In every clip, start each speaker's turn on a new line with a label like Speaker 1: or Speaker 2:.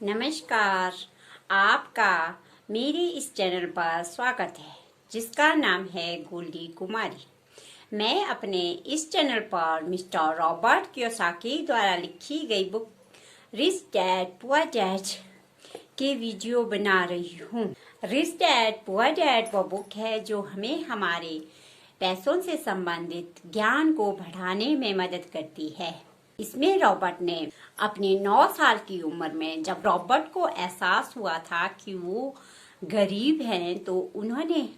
Speaker 1: नमस्कार। आपका मेरे इस चैनल पर स्वागत है जिसका नाम है गोल्डी कुमारी। मैं अपने इस चैनल पर मिस्टर रॉबर्ट कियोसाकी द्वारा लिखी गई book rich dad poor dad के वीडियो बना रही हूँ। रिच डैड पुअर डैड वो बुक है जो हमें हमारे पैसों से संबंधित ज्ञान को बढ़ाने में मदद करती है। इसमें रॉबर्ट ने अपने 9 साल की उम्र में, जब रॉबर्ट को एहसास हुआ था कि वो गरीब हैं, तो उन्होंने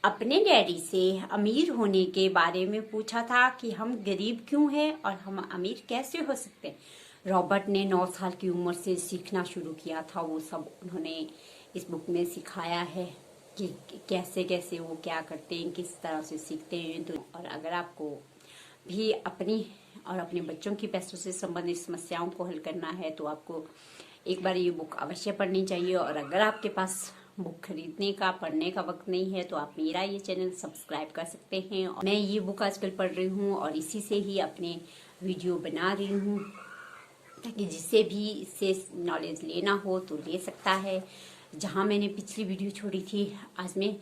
Speaker 1: अपने डैडी से अमीर होने के बारे में पूछा था कि हम गरीब क्यों हैं और हम अमीर कैसे हो सकते हैं। रॉबर्ट ने 9 साल की उम्र से सीखना शुरू किया था। वो सब उन्होंने इस बुक में सिखाया है कि कैसे कैसे वो क्या करते हैं, किस तरह से सीखते हैं। तो और अगर आपको भी अपनी और अपने बच्चों की पैसों से संबंधित समस्याओं को हल करना है तो आपको एक बार ये बुक अवश्य पढ़नी चाहिए। और अगर आपके पास बुक खरीदने का, पढ़ने का वक्त नहीं है तो आप मेरा ये चैनल सब्सक्राइब कर सकते हैं। और मैं ये बुक आजकल पढ़ रही हूँ और इसी से ही अपने वीडियो बना रही हूँ ताकि जिससे भी इससे नॉलेज लेना हो तो ले सकता है। जहाँ मैंने पिछली वीडियो छोड़ी थी, आज मैं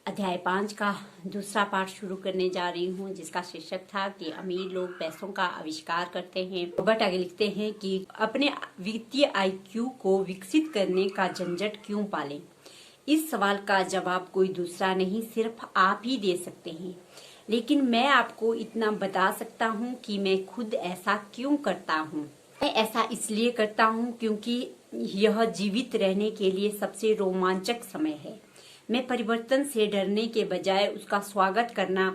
Speaker 1: अध्याय 5 का दूसरा पार्ट शुरू करने जा रही हूँ, जिसका शीर्षक था कि अमीर लोग पैसों का आविष्कार करते हैं। रॉबर्ट आगे लिखते हैं कि अपने वित्तीय आईक्यू को विकसित करने का झंझट क्यों पालें। इस सवाल का जवाब कोई दूसरा नहीं, सिर्फ आप ही दे सकते हैं। लेकिन मैं आपको इतना बता सकता हूँ कि मैं खुद ऐसा क्यों करता हूँ। मैं ऐसा इसलिए करता हूँ क्योंकि यह जीवित रहने के लिए सबसे रोमांचक समय है। मैं परिवर्तन से डरने के बजाय उसका स्वागत करना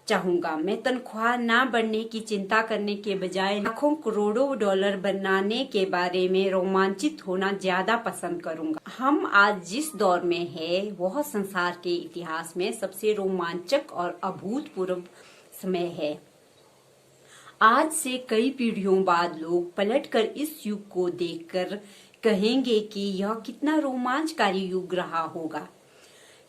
Speaker 1: चाहूंगा। मैं तनख्वाह ना बढ़ने की चिंता करने के बजाय लाखों करोड़ों डॉलर बनाने के बारे में रोमांचित होना ज्यादा पसंद करूंगा। हम आज जिस दौर में है वह संसार के इतिहास में सबसे रोमांचक और अभूतपूर्व समय है। आज से कई पीढ़ियों बाद लोग पलटकर इस युग को देखकर कहेंगे कि यह कितना रोमांचकारी युग रहा होगा।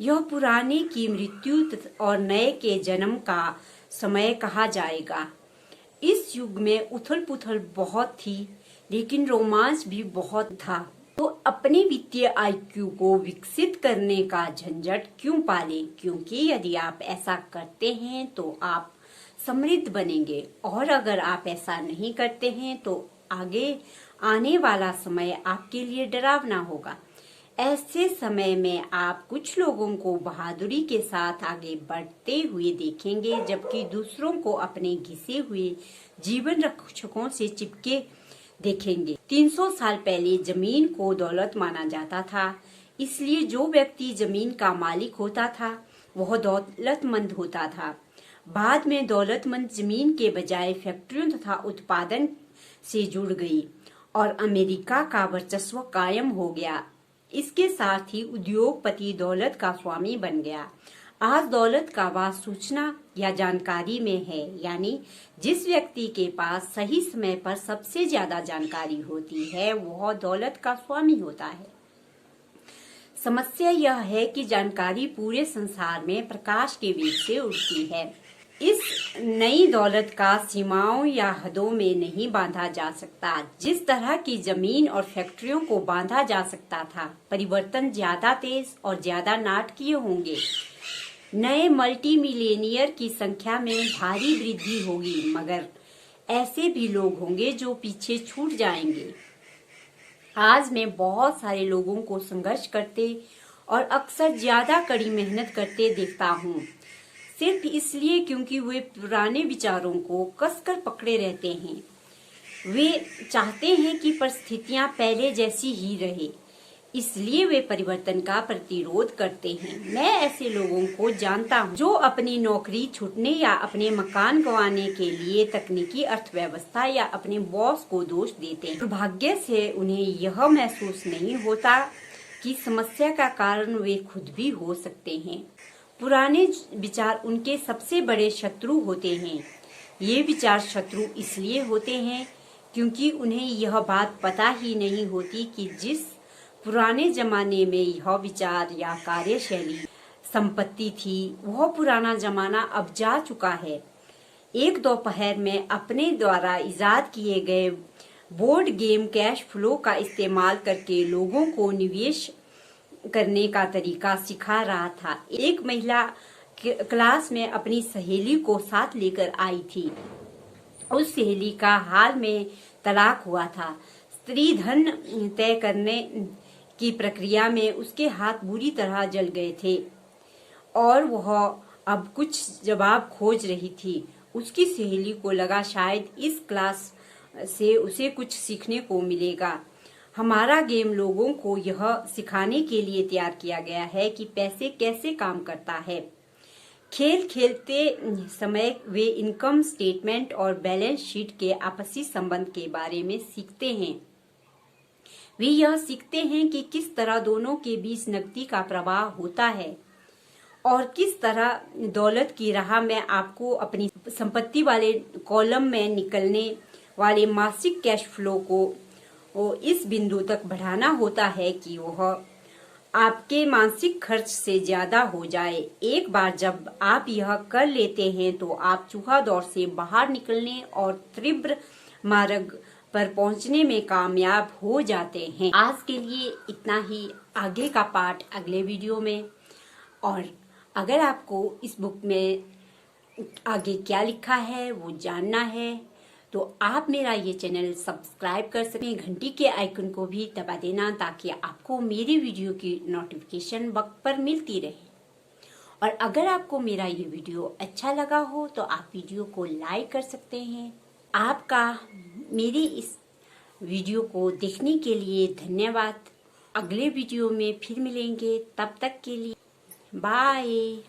Speaker 1: यह पुराने की मृत्यु और नए के जन्म का समय कहा जाएगा। इस युग में उथल पुथल बहुत थी, लेकिन रोमांच भी बहुत था। तो अपने वित्तीय आईक्यू को विकसित करने का झंझट क्यों पालें? क्योंकि यदि आप ऐसा करते हैं तो आप समृद्ध बनेंगे, और अगर आप ऐसा नहीं करते हैं तो आगे आने वाला समय आपके लिए डरावना होगा। ऐसे समय में आप कुछ लोगों को बहादुरी के साथ आगे बढ़ते हुए देखेंगे, जबकि दूसरों को अपने घिसे हुए जीवन रक्षकों से चिपके देखेंगे। 300 साल पहले जमीन को दौलत माना जाता था, इसलिए जो व्यक्ति जमीन का मालिक होता था वह दौलतमंद होता था। बाद में दौलतमंद जमीन के बजाय फैक्ट्रियों तथा उत्पादन से जुड़ गई और अमेरिका का वर्चस्व कायम हो गया। इसके साथ ही उद्योगपति दौलत का स्वामी बन गया। आज दौलत का वास सूचना या जानकारी में है, यानी जिस व्यक्ति के पास सही समय पर सबसे ज्यादा जानकारी होती है वह दौलत का स्वामी होता है। समस्या यह है कि जानकारी पूरे संसार में प्रकाश के वेग से उड़ती है। इस नई दौलत का सीमाओं या हदों में नहीं बांधा जा सकता। जिस तरह की जमीन और फैक्ट्रियों को बांधा जा सकता था, परिवर्तन ज्यादा तेज और ज्यादा नाटकीय होंगे। नए मल्टी मिलियनियर की संख्या में भारी वृद्धि होगी, मगर ऐसे भी लोग होंगे जो पीछे छूट जाएंगे। आज मैं बहुत सारे लोगों को संघर्ष करते और अक्सर ज्यादा कड़ी मेहनत करते देखता हूँ, सिर्फ इसलिए क्योंकि वे पुराने विचारों को कसकर पकड़े रहते हैं। वे चाहते हैं कि परिस्थितियां पहले जैसी ही रहे, इसलिए वे परिवर्तन का प्रतिरोध करते हैं। मैं ऐसे लोगों को जानता हूं जो अपनी नौकरी छूटने या अपने मकान गंवाने के लिए तकनीकी अर्थव्यवस्था या अपने बॉस को दोष देते हैं। दुर्भाग्य से उन्हें यह महसूस नहीं होता कि समस्या का कारण वे खुद भी हो सकते हैं। पुराने विचार उनके सबसे बड़े शत्रु होते हैं। ये विचार शत्रु इसलिए होते हैं क्योंकि उन्हें यह बात पता ही नहीं होती कि जिस पुराने जमाने में यह विचार या कार्यशैली संपत्ति थी, वह पुराना जमाना अब जा चुका है। एक दोपहर में अपने द्वारा इजाद किए गए बोर्ड गेम कैश फ्लो का इस्तेमाल करके लोगों को निवेश करने का तरीका सिखा रहा था। एक महिला क्लास में अपनी सहेली को साथ लेकर आई थी। उस सहेली का हाल में तलाक हुआ था। स्त्री धन तय करने की प्रक्रिया में उसके हाथ बुरी तरह जल गए थे और वह अब कुछ जवाब खोज रही थी। उसकी सहेली को लगा शायद इस क्लास से उसे कुछ सीखने को मिलेगा। हमारा गेम लोगों को यह सिखाने के लिए तैयार किया गया है कि पैसे कैसे काम करता है। खेल खेलते समय वे इनकम स्टेटमेंट और बैलेंस शीट के आपसी संबंध के बारे में सीखते हैं। वे यह सीखते हैं कि किस तरह दोनों के बीच नकदी का प्रवाह होता है और किस तरह दौलत की राह में आपको अपनी संपत्ति वाले कॉलम में निकलने वाले मासिक कैश फ्लो को इस बिंदु तक बढ़ाना होता है कि वह आपके मासिक खर्च से ज्यादा हो जाए। एक बार जब आप यह कर लेते हैं तो आप चूहा दौर से बाहर निकलने और तीव्र मार्ग पर पहुंचने में कामयाब हो जाते हैं। आज के लिए इतना ही, आगे का पार्ट अगले वीडियो में। और अगर आपको इस बुक में आगे क्या लिखा है वो जानना है तो आप मेरा ये चैनल सब्सक्राइब कर सकें। घंटी के आइकन को भी दबा देना ताकि आपको मेरी वीडियो की नोटिफिकेशन वक्त पर मिलती रहे। और अगर आपको मेरा ये वीडियो अच्छा लगा हो तो आप वीडियो को लाइक कर सकते हैं। आपका मेरी इस वीडियो को देखने के लिए धन्यवाद। अगले वीडियो में फिर मिलेंगे, तब तक के लिए बाय।